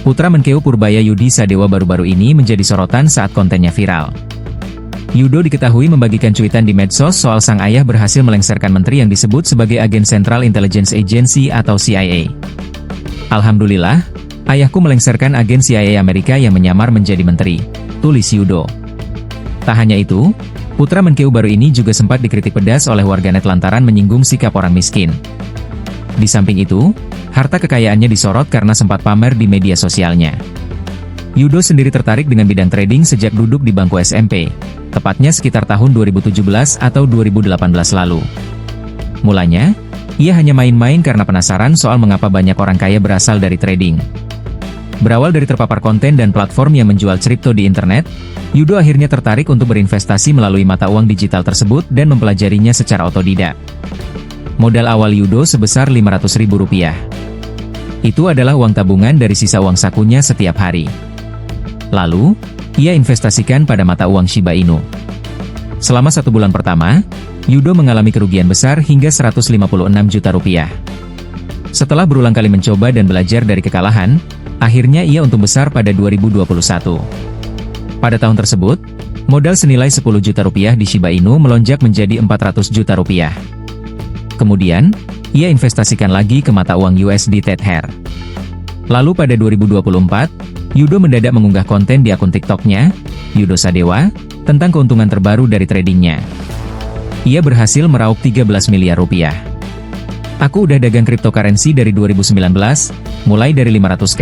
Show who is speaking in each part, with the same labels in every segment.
Speaker 1: putra Menkeu Purbaya Yudi Sadewa baru-baru ini menjadi sorotan saat kontennya viral. Yudo diketahui membagikan cuitan di medsos soal sang ayah berhasil melengsarkan menteri yang disebut sebagai agen Central Intelligence Agency atau CIA. Alhamdulillah, ayahku melengsarkan agen CIA Amerika yang menyamar menjadi menteri, tulis Yudo. Tak hanya itu, putra Menkeu baru ini juga sempat dikritik pedas oleh warganet lantaran menyinggung sikap orang miskin. Di samping itu, harta kekayaannya disorot karena sempat pamer di media sosialnya. Yudo sendiri tertarik dengan bidang trading sejak duduk di bangku SMP, tepatnya sekitar tahun 2017 atau 2018 lalu. Mulanya, ia hanya main-main karena penasaran soal mengapa banyak orang kaya berasal dari trading. Berawal dari terpapar konten dan platform yang menjual kripto di internet, Yudo akhirnya tertarik untuk berinvestasi melalui mata uang digital tersebut dan mempelajarinya secara otodidak. Modal awal Yudo sebesar Rp500.000. Itu adalah uang tabungan dari sisa uang sakunya setiap hari. Lalu, ia investasikan pada mata uang Shiba Inu. Selama 1 bulan pertama, Yudo mengalami kerugian besar hingga Rp156 juta. Setelah berulang kali mencoba dan belajar dari kekalahan, akhirnya ia untung besar pada 2021. Pada tahun tersebut, modal senilai Rp10 juta di Shiba Inu melonjak menjadi Rp400 juta. Kemudian, ia investasikan lagi ke mata uang USD Tether. Lalu pada 2024, Yudo mendadak mengunggah konten di akun TikTok-nya, Yudo Sadewa, tentang keuntungan terbaru dari tradingnya. Ia berhasil meraup Rp13 miliar. Aku udah dagang cryptocurrency dari 2019, mulai dari Rp500k,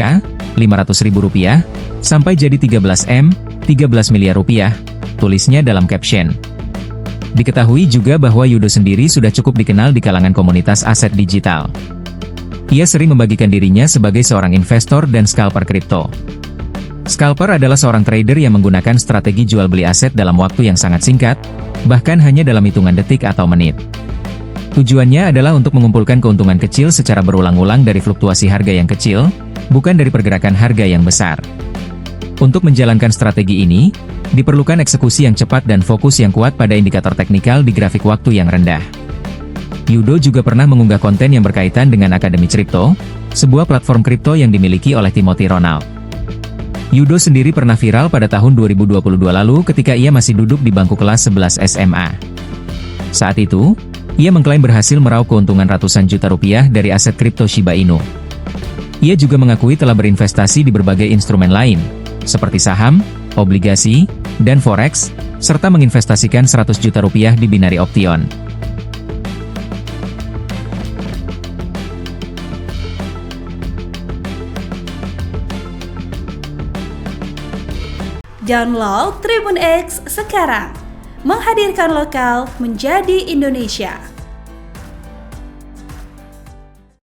Speaker 1: Rp500.000, sampai jadi 13M, Rp13 miliar, tulisnya dalam caption. Diketahui juga bahwa Yudo sendiri sudah cukup dikenal di kalangan komunitas aset digital. Ia sering membagikan dirinya sebagai seorang investor dan scalper kripto. Scalper adalah seorang trader yang menggunakan strategi jual beli aset dalam waktu yang sangat singkat, bahkan hanya dalam hitungan detik atau menit. Tujuannya adalah untuk mengumpulkan keuntungan kecil secara berulang-ulang dari fluktuasi harga yang kecil, bukan dari pergerakan harga yang besar. Untuk menjalankan strategi ini, diperlukan eksekusi yang cepat dan fokus yang kuat pada indikator teknikal di grafik waktu yang rendah. Yudo juga pernah mengunggah konten yang berkaitan dengan Akademi Kripto, sebuah platform kripto yang dimiliki oleh Timothy Ronald. Yudo sendiri pernah viral pada tahun 2022 lalu ketika ia masih duduk di bangku kelas 11 SMA. Saat itu, ia mengklaim berhasil meraup keuntungan ratusan juta rupiah dari aset kripto Shiba Inu. Ia juga mengakui telah berinvestasi di berbagai instrumen lain, seperti saham, obligasi, dan forex, serta menginvestasikan Rp100 juta di binary option.
Speaker 2: Download Tribun X sekarang, menghadirkan lokal menjadi Indonesia.